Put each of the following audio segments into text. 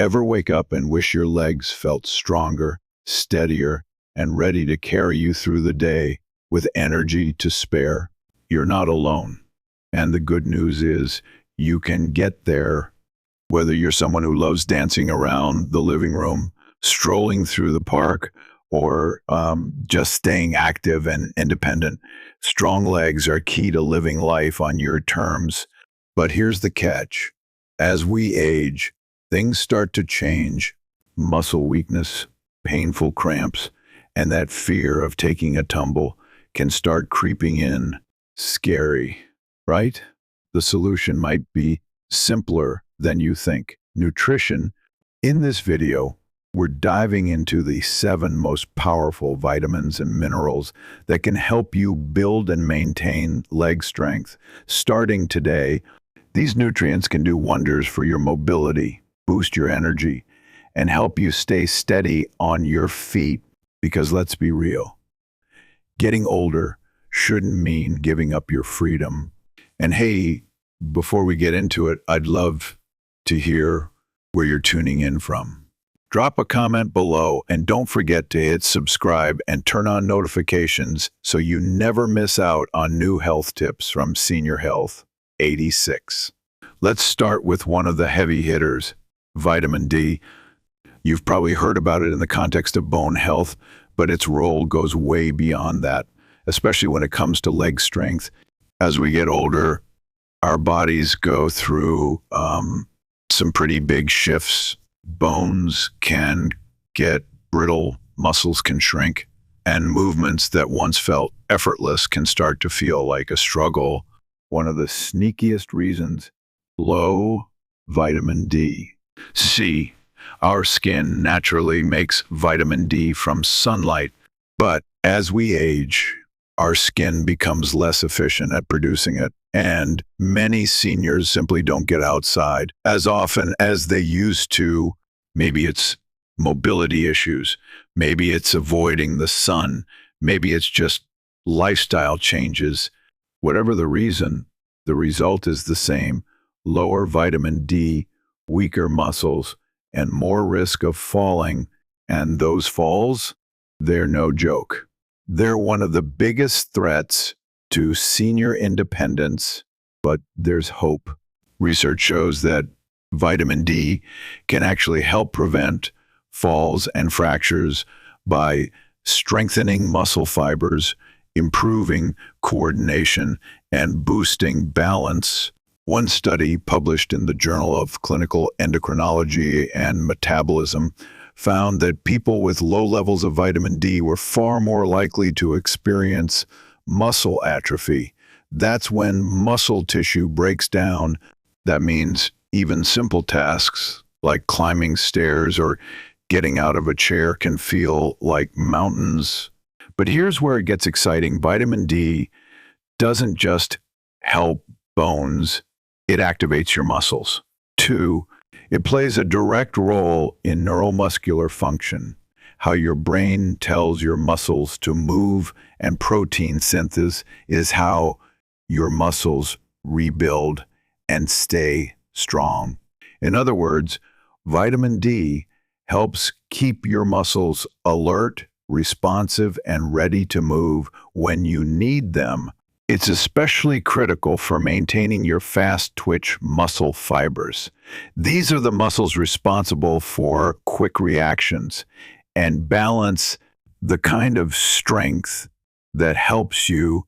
Ever wake up and wish your legs felt stronger, steadier, and ready to carry you through the day with energy to spare? You're not alone. And the good news is you can get there, whether you're someone who loves dancing around the living room, strolling through the park, or just staying active and independent. Strong legs are key to living life on your terms. But here's the catch. As we age, things start to change. Muscle weakness, painful cramps, and that fear of taking a tumble can start creeping in. Scary, right? The solution might be simpler than you think. Nutrition. In this video, we're diving into the 7 most powerful vitamins and minerals that can help you build and maintain leg strength. Starting today, these nutrients can do wonders for your mobility, boost your energy, and help you stay steady on your feet. Because let's be real, getting older shouldn't mean giving up your freedom. And hey, before we get into it, I'd love to hear where you're tuning in from. Drop a comment below and don't forget to hit subscribe and turn on notifications so you never miss out on new health tips from Senior Health 86. Let's start with one of the heavy hitters, vitamin D. You've probably heard about it in the context of bone health, but its role goes way beyond that, especially when it comes to leg strength. As we get older, our bodies go through some pretty big shifts. Bones can get brittle, muscles can shrink, and movements that once felt effortless can start to feel like a struggle. One of the sneakiest reasons, low vitamin D. See, our skin naturally makes vitamin D from sunlight, but as we age, our skin becomes less efficient at producing it, and many seniors simply don't get outside as often as they used to. Maybe it's mobility issues, maybe it's avoiding the sun, maybe it's just lifestyle changes. Whatever the reason, the result is the same: lower vitamin D, weaker muscles, and more risk of falling. And those falls, they're no joke. They're one of the biggest threats to senior independence, but there's hope. Research shows that vitamin D can actually help prevent falls and fractures by strengthening muscle fibers, improving coordination, and boosting balance. One study published in the Journal of Clinical Endocrinology and Metabolism found that people with low levels of vitamin D were far more likely to experience muscle atrophy. That's when muscle tissue breaks down. That means even simple tasks like climbing stairs or getting out of a chair can feel like mountains. But here's where it gets exciting. Vitamin D doesn't just help bones, it activates your muscles. 2, it plays a direct role in neuromuscular function, how your brain tells your muscles to move, and protein synthesis is how your muscles rebuild and stay strong. In other words, vitamin D helps keep your muscles alert, responsive, and ready to move when you need them. It's especially critical for maintaining your fast-twitch muscle fibers. These are the muscles responsible for quick reactions and balance, the kind of strength that helps you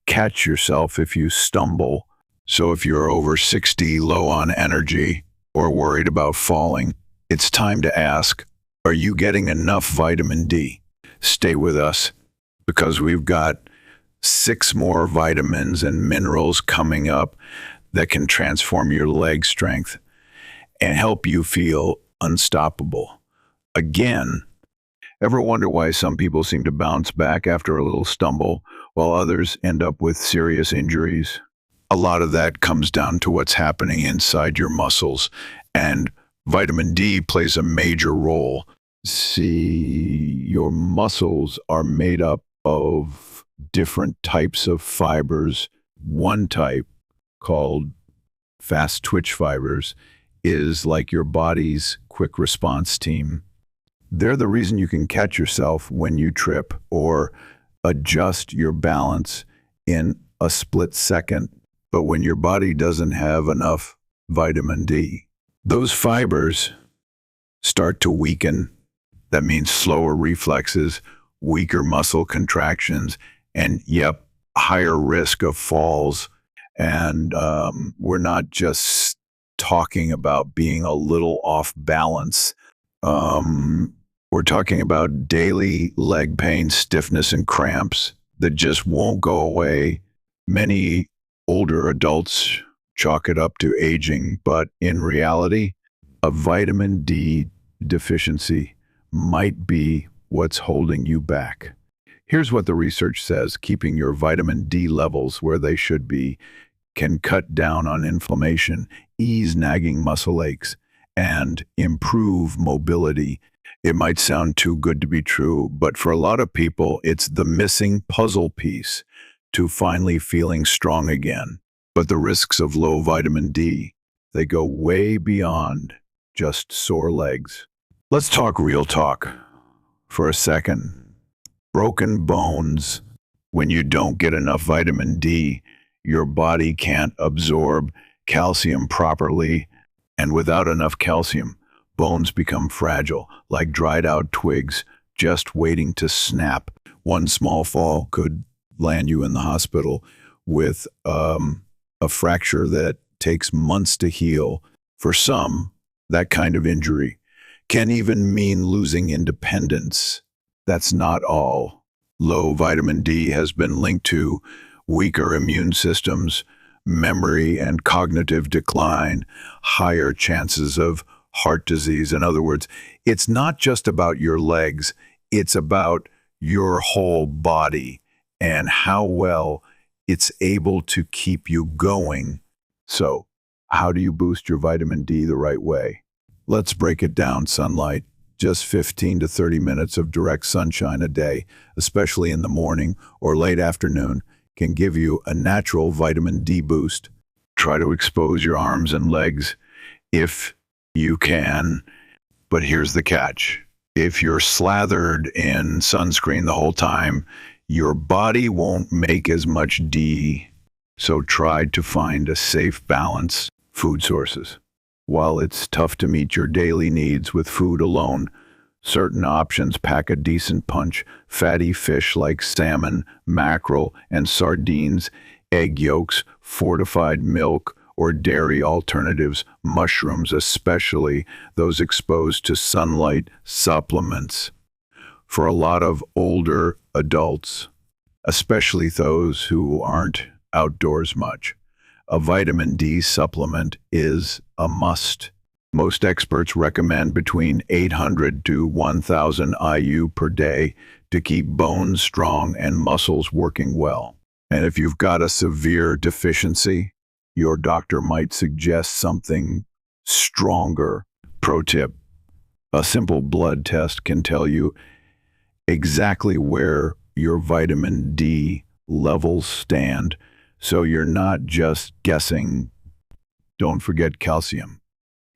catch yourself if you stumble. So if you're over 60, low on energy, or worried about falling, it's time to ask, are you getting enough vitamin D? Stay with us, because we've got 6 more vitamins and minerals coming up that can transform your leg strength and help you feel unstoppable. Again, ever wonder why some people seem to bounce back after a little stumble while others end up with serious injuries? A lot of that comes down to what's happening inside your muscles, and vitamin D plays a major role. See, your muscles are made up of different types of fibers. One type, called fast twitch fibers, is like your body's quick response team. They're the reason you can catch yourself when you trip or adjust your balance in a split second. But when your body doesn't have enough vitamin D, those fibers start to weaken. That means slower reflexes, weaker muscle contractions, and higher risk of falls. And we're not just talking about being a little off balance. We're talking about daily leg pain, stiffness, and cramps that just won't go away. Many older adults chalk it up to aging, but in reality, a vitamin D deficiency might be what's holding you back. Here's what the research says: keeping your vitamin D levels where they should be can cut down on inflammation, ease nagging muscle aches, and improve mobility. It might sound too good to be true, but for a lot of people, it's the missing puzzle piece to finally feeling strong again. But the risks of low vitamin D, they go way beyond just sore legs. Let's talk real talk for a second. Broken bones. When you don't get enough vitamin D, your body can't absorb calcium properly, and without enough calcium, bones become fragile, like dried out twigs, just waiting to snap. One small fall could land you in the hospital with a fracture that takes months to heal. For some, that kind of injury can even mean losing independence. That's not all. Low vitamin D has been linked to weaker immune systems, memory and cognitive decline, higher chances of heart disease. In other words, it's not just about your legs, it's about your whole body and how well it's able to keep you going. So, how do you boost your vitamin D the right way? Let's break it down. Sunlight. Just 15 to 30 minutes of direct sunshine a day, especially in the morning or late afternoon, can give you a natural vitamin D boost. Try to expose your arms and legs if you can. But here's the catch. If you're slathered in sunscreen the whole time, your body won't make as much D. So try to find a safe balance. Food sources. While it's tough to meet your daily needs with food alone, certain options pack a decent punch. Fatty fish like salmon, mackerel, and sardines, egg yolks, fortified milk, or dairy alternatives, mushrooms, especially those exposed to sunlight, supplements. For a lot of older adults, especially those who aren't outdoors much, a vitamin D supplement is a must. Most experts recommend between 800 to 1,000 IU per day to keep bones strong and muscles working well. And if you've got a severe deficiency, your doctor might suggest something stronger. Pro tip: a simple blood test can tell you exactly where your vitamin D levels stand, so you're not just guessing. Don't forget calcium,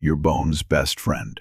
your bone's best friend.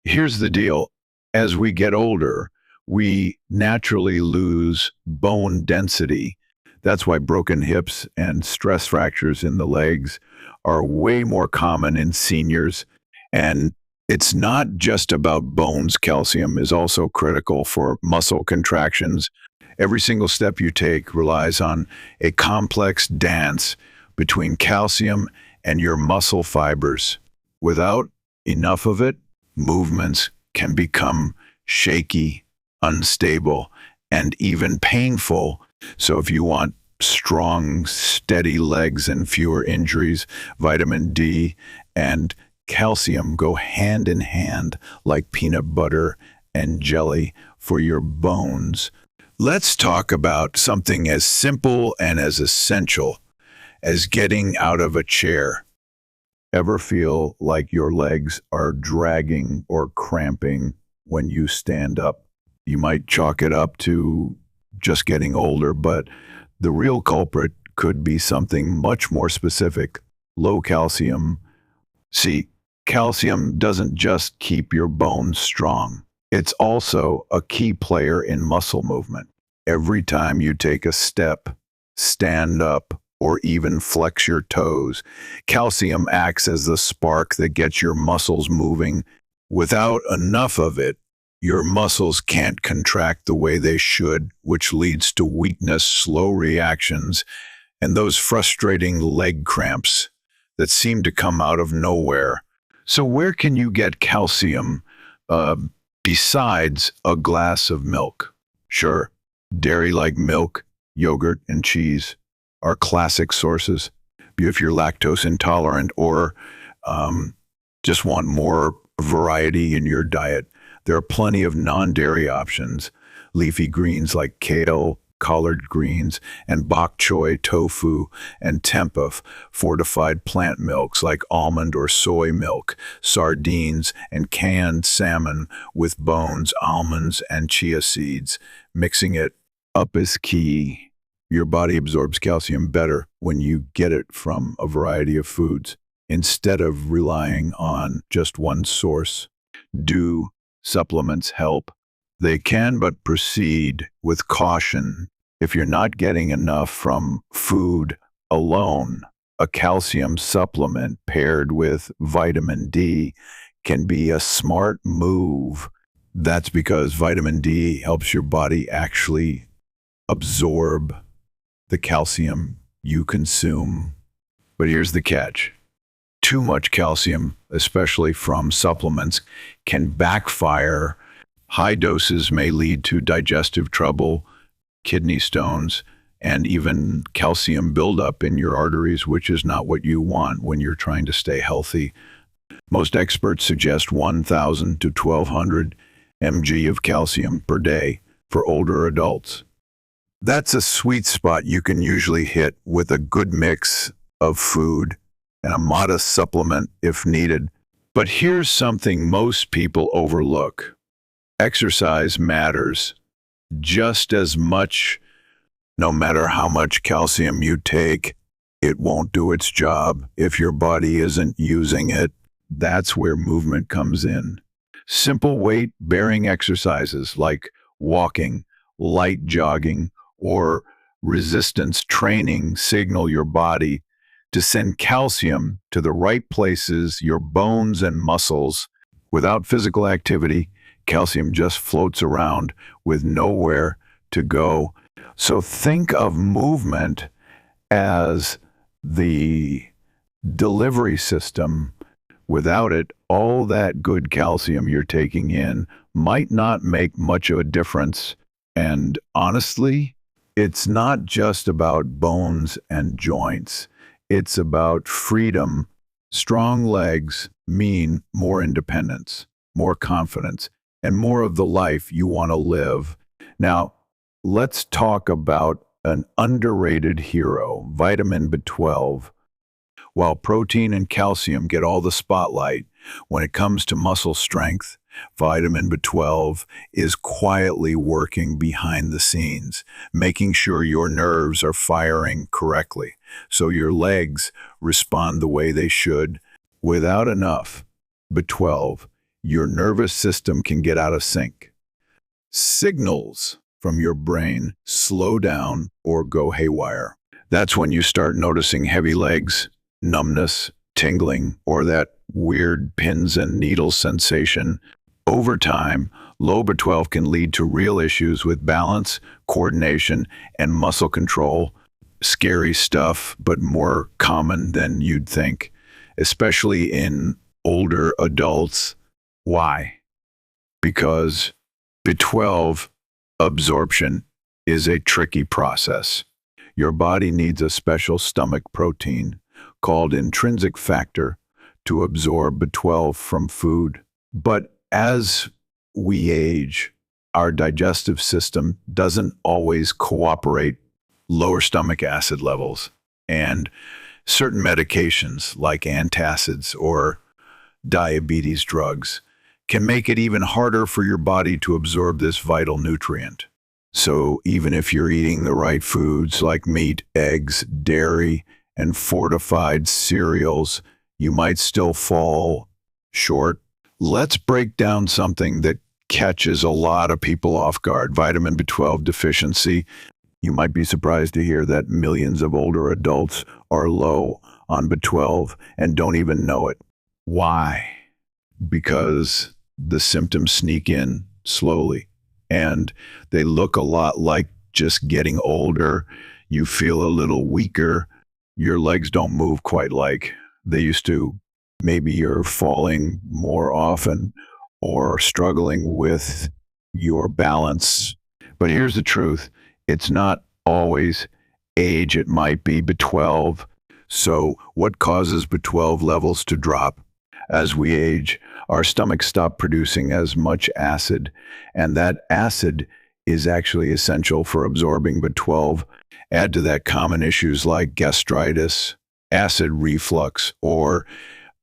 Here's the deal. As we get older, we naturally lose bone density. That's why broken hips and stress fractures in the legs are way more common in seniors. And it's not just about bones. Calcium is also critical for muscle contractions. Every single step you take relies on a complex dance between calcium and your muscle fibers. Without enough of it, movements can become shaky, unstable, and even painful. So if you want strong, steady legs and fewer injuries, vitamin D and calcium go hand in hand like peanut butter and jelly for your bones. Let's talk about something as simple and as essential as getting out of a chair. Ever feel like your legs are dragging or cramping when you stand up? You might chalk it up to just getting older, but the real culprit could be something much more specific: low calcium. See, Calcium doesn't just keep your bones strong. It's also a key player in muscle movement. Every time you take a step, stand up, or even flex your toes, calcium acts as the spark that gets your muscles moving. Without enough of it, your muscles can't contract the way they should, which leads to weakness, slow reactions, and those frustrating leg cramps that seem to come out of nowhere. So, where can you get calcium uh, besides a glass of milk? Sure, dairy like milk, yogurt, and cheese are classic sources. If you're lactose intolerant or just want more variety in your diet, there are plenty of non-dairy options. Leafy greens like kale, collard greens, and bok choy tofu and tempeh, fortified plant milks like almond or soy milk, sardines and canned salmon with bones, almonds, and chia seeds. Mixing it up is key. Your body absorbs calcium better when you get it from a variety of foods instead of relying on just one source. Do supplements help? They can, but proceed with caution. If you're not getting enough from food alone, a calcium supplement paired with vitamin D can be a smart move. That's because vitamin D helps your body actually absorb the calcium you consume. But here's the catch. Too much calcium, especially from supplements, can backfire. High doses may lead to digestive trouble, kidney stones, and even calcium buildup in your arteries, which is not what you want when you're trying to stay healthy. Most experts suggest 1,000 to 1,200 mg of calcium per day for older adults. That's a sweet spot you can usually hit with a good mix of food and a modest supplement if needed. But here's something most people overlook. Exercise matters just as much. No matter how much calcium you take, it won't do its job if your body isn't using it. That's where movement comes in. Simple weight-bearing exercises like walking, light jogging, or resistance training signal your body to send calcium to the right places, your bones and muscles. Without physical activity, calcium just floats around with nowhere to go. So think of movement as the delivery system. Without it, all that good calcium you're taking in might not make much of a difference. And honestly, it's not just about bones and joints. It's about freedom. Strong legs mean more independence, more confidence, and more of the life you want to live. Now, let's talk about an underrated hero, vitamin B12. While protein and calcium get all the spotlight, when it comes to muscle strength, vitamin B12 is quietly working behind the scenes, making sure your nerves are firing correctly, so your legs respond the way they should. Without enough B12, your nervous system can get out of sync. Signals from your brain slow down or go haywire. That's when you start noticing heavy legs, numbness, tingling, or that weird pins and needles sensation. Over time, low B12 can lead to real issues with balance, coordination, and muscle control. Scary stuff, but more common than you'd think, especially in older adults. Why? Because B12 absorption is a tricky process. Your body needs a special stomach protein called intrinsic factor to absorb B12 from food. But as we age, our digestive system doesn't always cooperate. Lower stomach acid levels and certain medications like antacids or diabetes drugs can make it even harder for your body to absorb this vital nutrient. So even if you're eating the right foods like meat, eggs, dairy, and fortified cereals, you might still fall Short. Let's break down something that catches a lot of people off guard: vitamin B12 deficiency. You might be surprised to hear that millions of older adults are low on B12 and don't even know it. Why? Because the symptoms sneak in slowly and they look a lot like just getting older. You feel a little weaker. Your legs don't move quite like they used to. Maybe you're falling more often or struggling with your balance. But here's the truth: it's not always age, it might be B12. So, what causes B12 levels to drop? As we age, our stomachs stop producing as much acid, and that acid is actually essential for absorbing B12. Add to that common issues like gastritis, acid reflux, or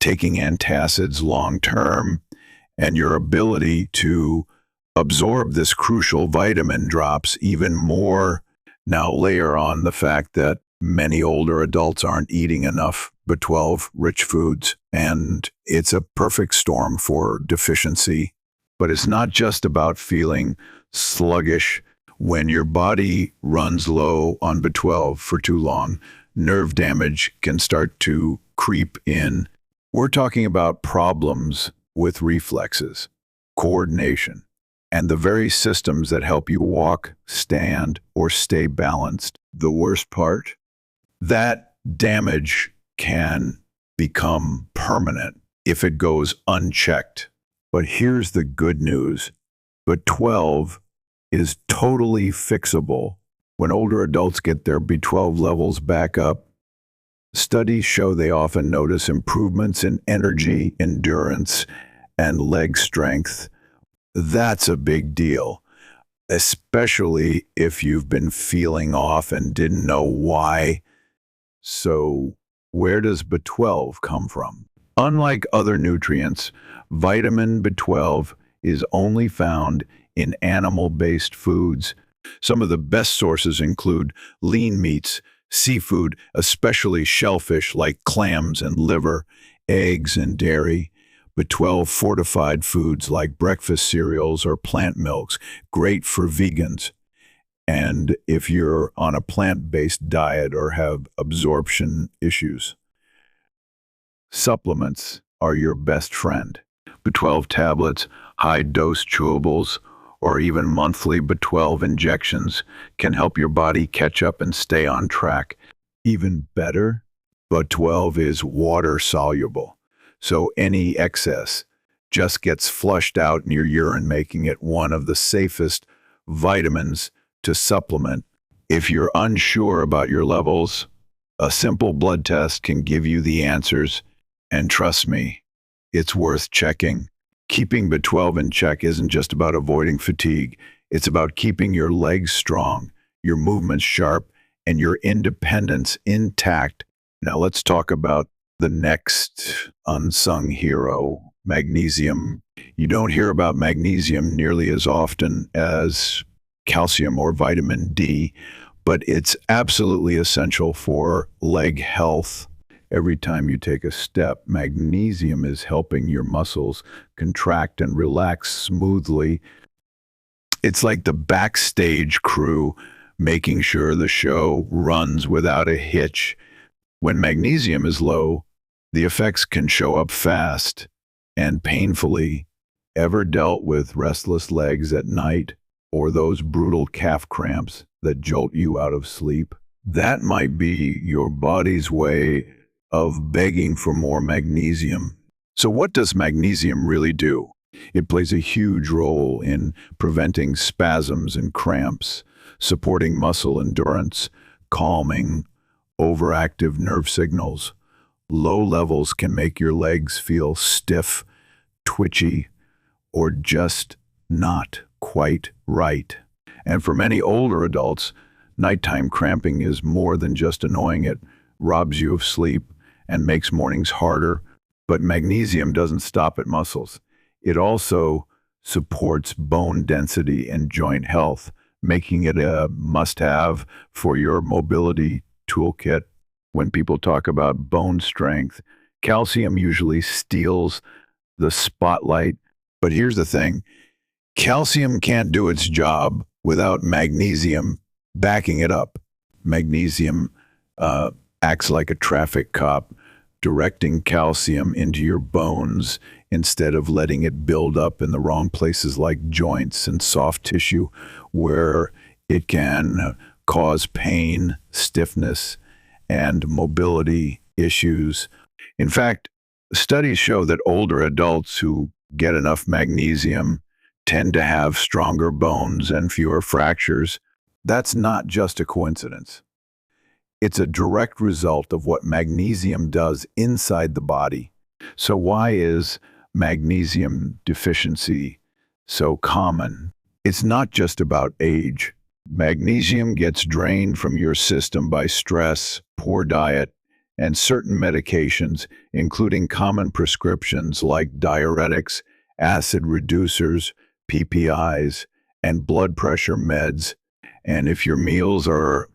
taking antacids long term, and your ability to absorb this crucial vitamin drops even more. Now, layer on the fact that many older adults aren't eating enough B12 rich foods, and it's a perfect storm for deficiency. But it's not just about feeling sluggish. When your body runs low on B12 for too long, nerve damage can start to creep in. We're talking about problems with reflexes, coordination, and the very systems that help you walk, stand, or stay balanced. The worst part? That damage can become permanent if it goes unchecked. But here's the good news: B12 is totally fixable. When older adults get their B12 levels back up, studies show they often notice improvements in energy, endurance, and leg strength. That's a big deal, especially if you've been feeling off and didn't know why. So, where does B12 come from? Unlike other nutrients, vitamin B12 is only found in animal-based foods. Some of the best sources include lean meats, seafood, especially shellfish like clams and liver, eggs and dairy. B12 fortified foods like breakfast cereals or plant milks, great for vegans. And if you're on a plant-based diet or have absorption issues, supplements are your best friend. B12 tablets, high-dose chewables, or even monthly B12 injections can help your body catch up and stay on track. Even better, B12 is water-soluble, so any excess just gets flushed out in your urine, making it one of the safest vitamins to supplement. If you're unsure about your levels, a simple blood test can give you the answers, and trust me, it's worth checking. Keeping B12 in check isn't just about avoiding fatigue. It's about keeping your legs strong, your movements sharp, and your independence intact. Now let's talk about the next unsung hero, magnesium. You don't hear about magnesium nearly as often as calcium or vitamin D, but it's absolutely essential for leg health. Every time you take a step, magnesium is helping your muscles contract and relax smoothly. It's like the backstage crew making sure the show runs without a hitch. When magnesium is low, the effects can show up fast and painfully. Ever dealt with restless legs at night or those brutal calf cramps that jolt you out of sleep? That might be your body's way of begging for more magnesium. So what does magnesium really do? It plays a huge role in preventing spasms and cramps, supporting muscle endurance, calming overactive nerve signals. Low levels can make your legs feel stiff, twitchy, or just not quite right. And for many older adults, nighttime cramping is more than just annoying. It robs you of sleep and makes mornings harder. But magnesium doesn't stop at muscles. It also supports bone density and joint health, making it a must-have for your mobility toolkit. When people talk about bone strength, calcium usually steals the spotlight. But here's the thing. Calcium can't do its job without magnesium backing it up. Magnesium acts like a traffic cop, directing calcium into your bones instead of letting it build up in the wrong places like joints and soft tissue, where it can cause pain, stiffness, and mobility issues. In fact, studies show that older adults who get enough magnesium tend to have stronger bones and fewer fractures. That's not just a coincidence. It's a direct result of what magnesium does inside the body. So why is magnesium deficiency so common? It's not just about age. Magnesium gets drained from your system by stress, poor diet, and certain medications, including common prescriptions like diuretics, acid reducers, PPIs, and blood pressure meds. And if your meals are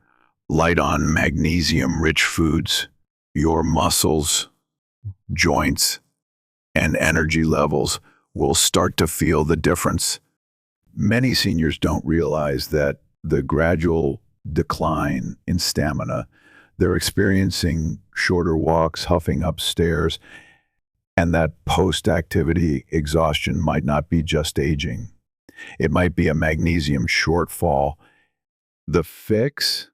light on magnesium-rich foods, your muscles, joints, and energy levels will start to feel the difference. Many seniors don't realize that the gradual decline in stamina, they're experiencing shorter walks, huffing upstairs, and that post-activity exhaustion might not be just aging. It might be a magnesium shortfall. The fix?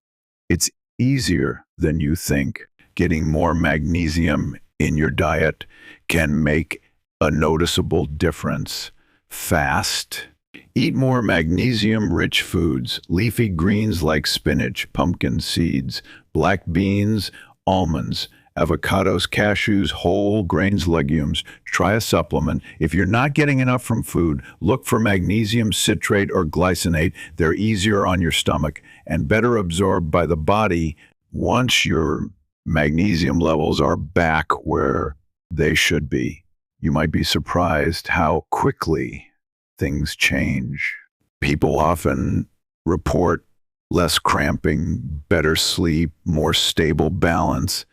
It's easier than you think. Getting more magnesium in your diet can make a noticeable difference fast. Eat more magnesium-rich foods, leafy greens like spinach, pumpkin seeds, black beans, almonds, avocados, cashews, whole grains, legumes. Try a supplement. If you're not getting enough from food, look for magnesium citrate or glycinate. They're easier on your stomach and better absorbed by the body once your magnesium levels are back where they should be. You might be surprised how quickly things change. People often report less cramping, better sleep, more stable balance,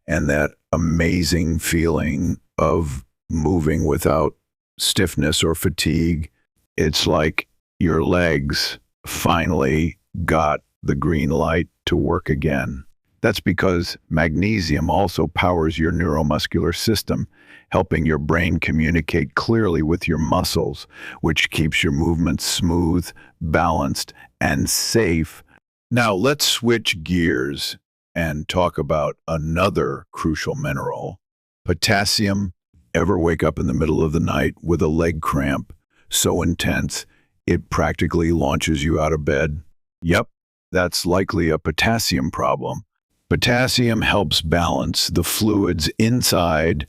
and that amazing feeling of moving without stiffness or fatigue. It's like your legs finally got the green light to work again. That's because magnesium also powers your neuromuscular system, helping your brain communicate clearly with your muscles, which keeps your movements smooth, balanced, and safe. Now let's switch gears and talk about another crucial mineral, potassium. Ever wake up in the middle of the night with a leg cramp so intense it practically launches you out of bed? Yep, that's likely a potassium problem. Potassium helps balance the fluids inside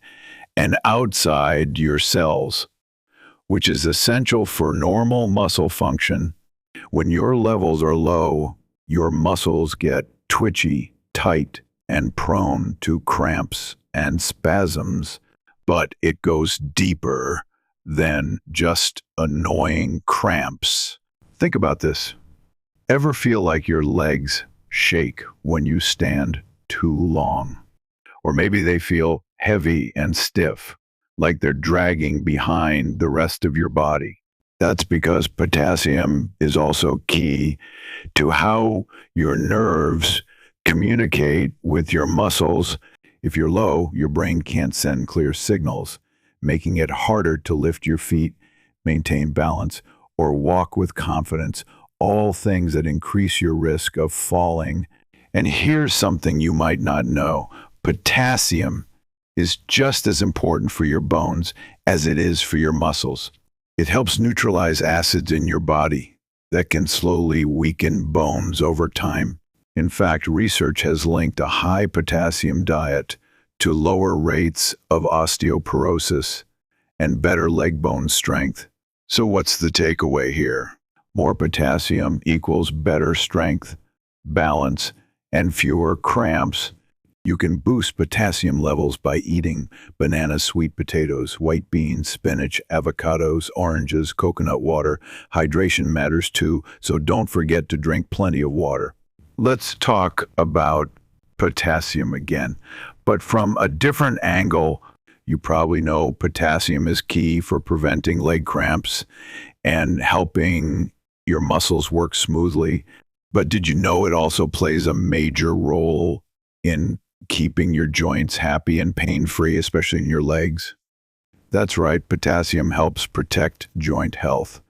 and outside your cells, which is essential for normal muscle function. When your levels are low, your muscles get twitchy, tight, and prone to cramps and spasms, but it goes deeper than just annoying cramps. Think about this. Ever feel like your legs shake when you stand too long? Or maybe they feel heavy and stiff, like they're dragging behind the rest of your body. That's because potassium is also key to how your nerves communicate with your muscles. If you're low, your brain can't send clear signals, making it harder to lift your feet, maintain balance, or walk with confidence, all things that increase your risk of falling. And here's something you might not know. Potassium is just as important for your bones as it is for your muscles. It helps neutralize acids in your body that can slowly weaken bones over time. In fact, research has linked a high potassium diet to lower rates of osteoporosis and better leg bone strength. So what's the takeaway here? More potassium equals better strength, balance, and fewer cramps. You can boost potassium levels by eating bananas, sweet potatoes, white beans, spinach, avocados, oranges, coconut water. Hydration matters too, so don't forget to drink plenty of water. Let's talk about potassium again, but from a different angle. You probably know potassium is key for preventing leg cramps and helping your muscles work smoothly. But did you know it also plays a major role in keeping your joints happy and pain-free, especially in your legs? That's right, potassium helps protect joint health.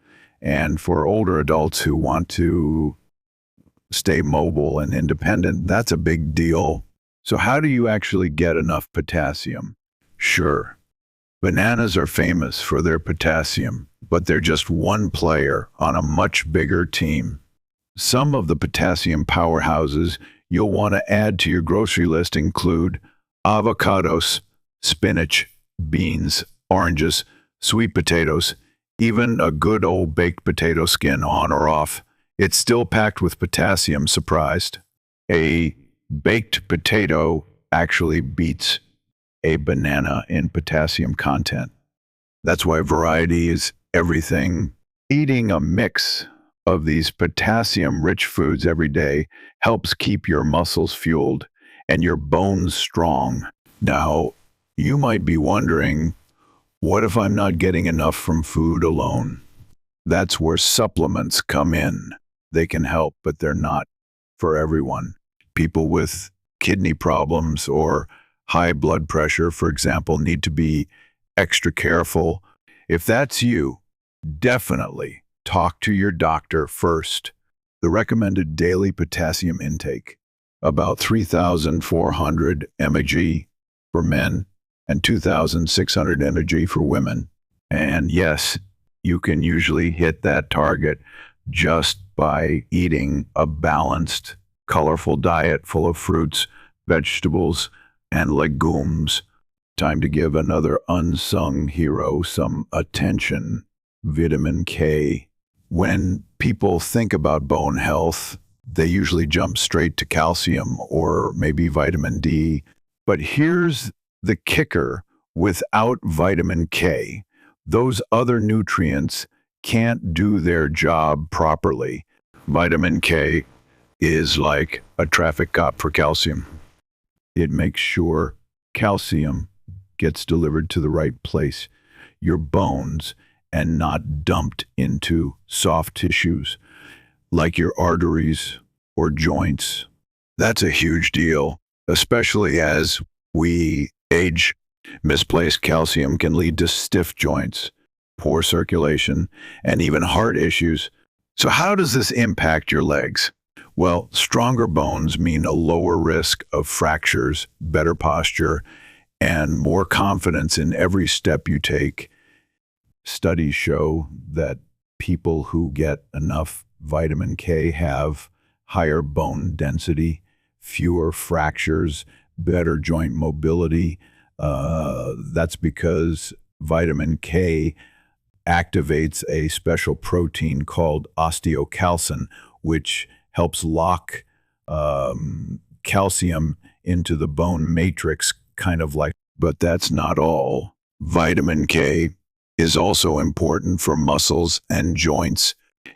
And for older adults who want to stay mobile and independent, that's a big deal. So how do you actually get enough potassium? Sure, bananas are famous for their potassium, but they're just one player on a much bigger team. Some of the potassium powerhouses you'll want to add to your grocery list include avocados, spinach, beans, oranges, sweet potatoes, even a good old baked potato skin on or off. It's still packed with potassium, surprised. A baked potato actually beats a banana in potassium content. That's why variety is everything. Eating a mix of these potassium-rich foods every day helps keep your muscles fueled and your bones strong. Now, you might be wondering, what if I'm not getting enough from food alone? That's where supplements come in. They can help, but they're not for everyone. People with kidney problems or high blood pressure, for example, need to be extra careful. If that's you, definitely talk to your doctor first. The recommended daily potassium intake, about 3,400 mg for men and 2,600 mg for women. And yes, you can usually hit that target just by eating a balanced, colorful diet full of fruits, vegetables, and legumes. Time to give another unsung hero some attention: vitamin K. When people think about bone health, they usually jump straight to calcium or maybe vitamin D. But here's the kicker: without vitamin K, those other nutrients can't do their job properly. Vitamin K is like a traffic cop for calcium. It makes sure calcium gets delivered to the right place, your bones, and not dumped into soft tissues like your arteries or joints. That's a huge deal, especially as we age. Misplaced calcium can lead to stiff joints, poor circulation, and even heart issues. So how does this impact your legs? Well, stronger bones mean a lower risk of fractures, better posture, and more confidence in every step you take. Studies show that people who get enough vitamin K have higher bone density, fewer fractures, better joint mobility. That's because vitamin K activates a special protein called osteocalcin, which helps lock calcium into the bone matrix, kind of like. But that's not all. Vitamin K is also important for muscles and joints.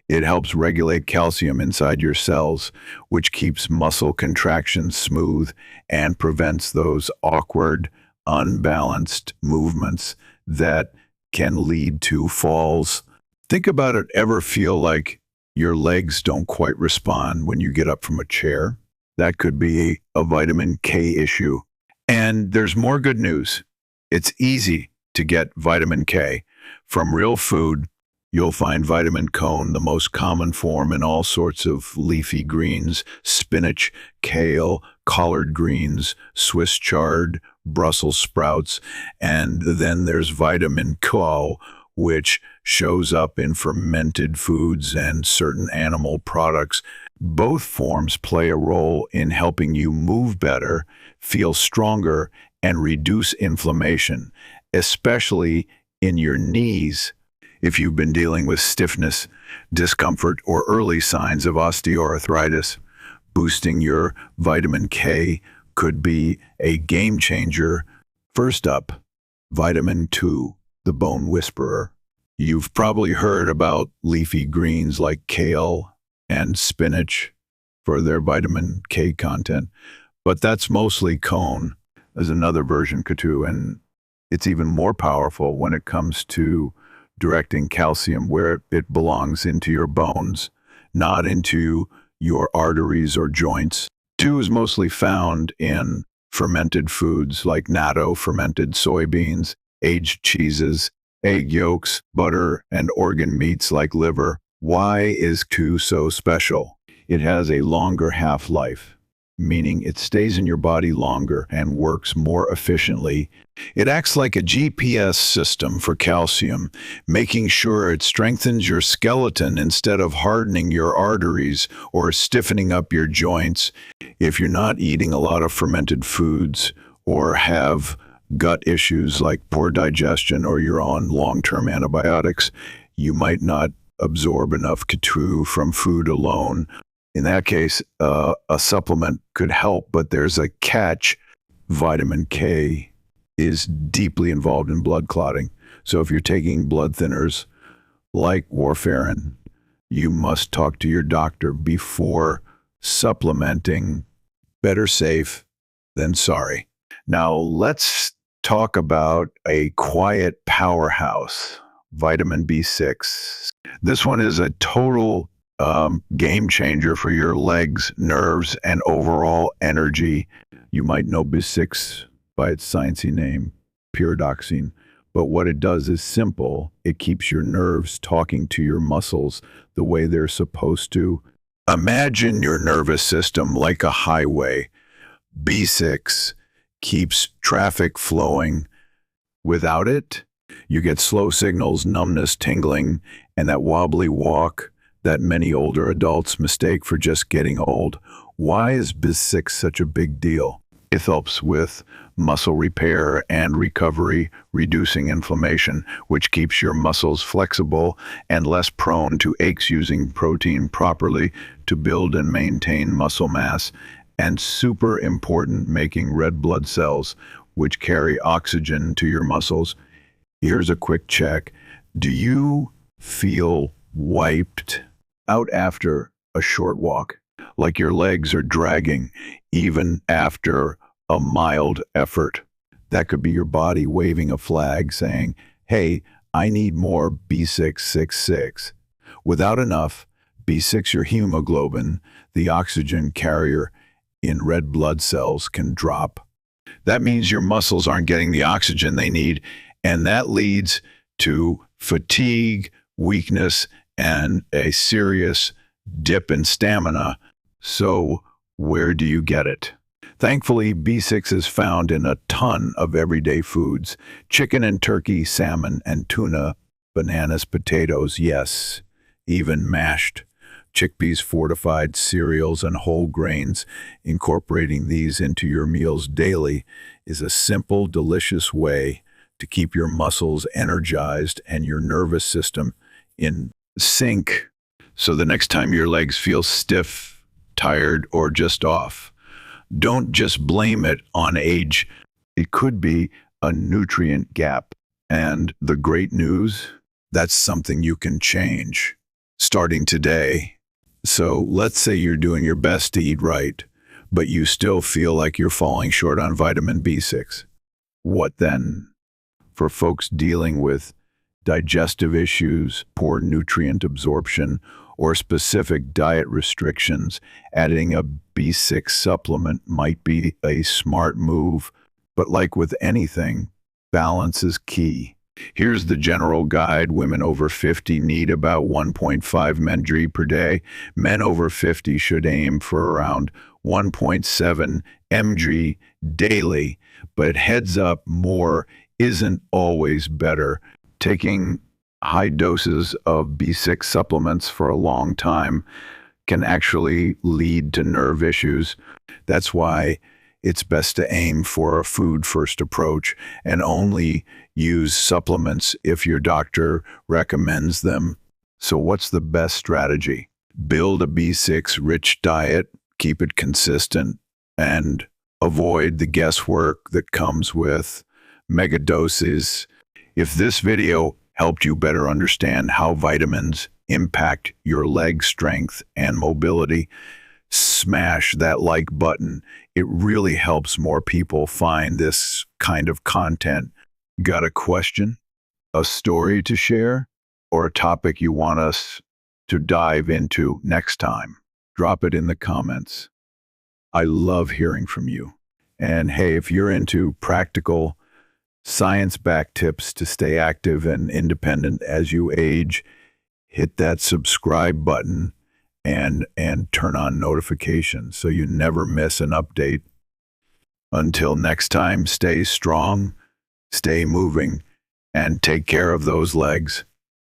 It helps regulate calcium inside your cells, which keeps muscle contractions smooth and prevents those awkward, unbalanced movements that can lead to falls. Think about it. Ever feel like your legs don't quite respond when you get up from a chair? That could be a vitamin K issue. And there's more good news. It's easy to get vitamin K from real food. You'll find vitamin cone, the most common form, in all sorts of leafy greens: spinach, kale, collard greens, Swiss chard, Brussels sprouts. And then there's vitamin K, which shows up in fermented foods and certain animal products. Both forms play a role in helping you move better, feel stronger, and reduce inflammation, especially in your knees. If you've been dealing with stiffness, discomfort, or early signs of osteoarthritis, boosting your vitamin K could be a game changer. First up, vitamin 2, the bone whisperer. You've probably heard about leafy greens like kale and spinach for their vitamin K content, but that's mostly cone. There's another version, K2, and It's even more powerful when it comes to directing calcium where it belongs, into your bones, not into your arteries or joints. 2 is mostly found in fermented foods like natto, fermented soybeans, aged cheeses, egg yolks, butter, and organ meats like liver. Why is 2 so special? It has a longer half-life, meaning it stays in your body longer and works more efficiently. It acts like a GPS system for calcium, making sure it strengthens your skeleton instead of hardening your arteries or stiffening up your joints. If you're not eating a lot of fermented foods or have gut issues like poor digestion or you're on long-term antibiotics, you might not absorb enough K2 from food alone. In that case, a supplement could help, but there's a catch. Vitamin K is deeply involved in blood clotting. So if you're taking blood thinners like warfarin, you must talk to your doctor before supplementing. Better safe than sorry. Now let's talk about a quiet powerhouse, vitamin B6. This one is a total game changer for your legs, nerves, and overall energy. You might know B6 by its sciencey name, pyridoxine, but what it does is simple. It keeps your nerves talking to your muscles the way they're supposed to. Imagine your nervous system like a highway. B6 keeps traffic flowing. Without it, you get slow signals, numbness, tingling, and that wobbly walk that many older adults mistake for just getting old. Why is B6 such a big deal? It helps with muscle repair and recovery, reducing inflammation, which keeps your muscles flexible and less prone to aches, using protein properly to build and maintain muscle mass, and super important, making red blood cells, which carry oxygen to your muscles. Here's a quick check. Do you feel wiped out after a short walk? Like your legs are dragging even after a mild effort? That could be your body waving a flag saying, hey, I need more B666. Without enough B6, your hemoglobin, the oxygen carrier in red blood cells, can drop. That means your muscles aren't getting the oxygen they need, and that leads to fatigue, weakness, and a serious dip in stamina. So where do you get it? Thankfully, B6 is found in a ton of everyday foods: chicken and turkey, salmon and tuna, bananas, potatoes, yes, even mashed chickpeas, fortified cereals, and whole grains. Incorporating these into your meals daily is a simple, delicious way to keep your muscles energized and your nervous system in sync. So the next time your legs feel stiff, tired, or just off, don't just blame it on age. It could be a nutrient gap. And the great news, that's something you can change starting today. So let's say you're doing your best to eat right, but you still feel like you're falling short on vitamin B6. What then? For folks dealing with digestive issues, poor nutrient absorption, or specific diet restrictions, adding a B6 supplement might be a smart move. But like with anything, balance is key. Here's the general guide. Women over 50 need about 1.5 mg per day. Men over 50 should aim for around 1.7 mg daily. But heads up, more isn't always better. Taking high doses of B6 supplements for a long time can actually lead to nerve issues. That's why it's best to aim for a food-first approach and only use supplements if your doctor recommends them. So what's the best strategy? Build a B6-rich diet, keep it consistent, and avoid the guesswork that comes with mega doses. If this video helped you better understand how vitamins impact your leg strength and mobility, smash that like button. It really helps more people find this kind of content. Got a question, a story to share, or a topic you want us to dive into next time? Drop it in the comments. I love hearing from you. And hey, if you're into practical, science-backed tips to stay active and independent as you age, hit that subscribe button and turn on notifications so you never miss an update. Until next time, stay strong, stay moving, and take care of those legs.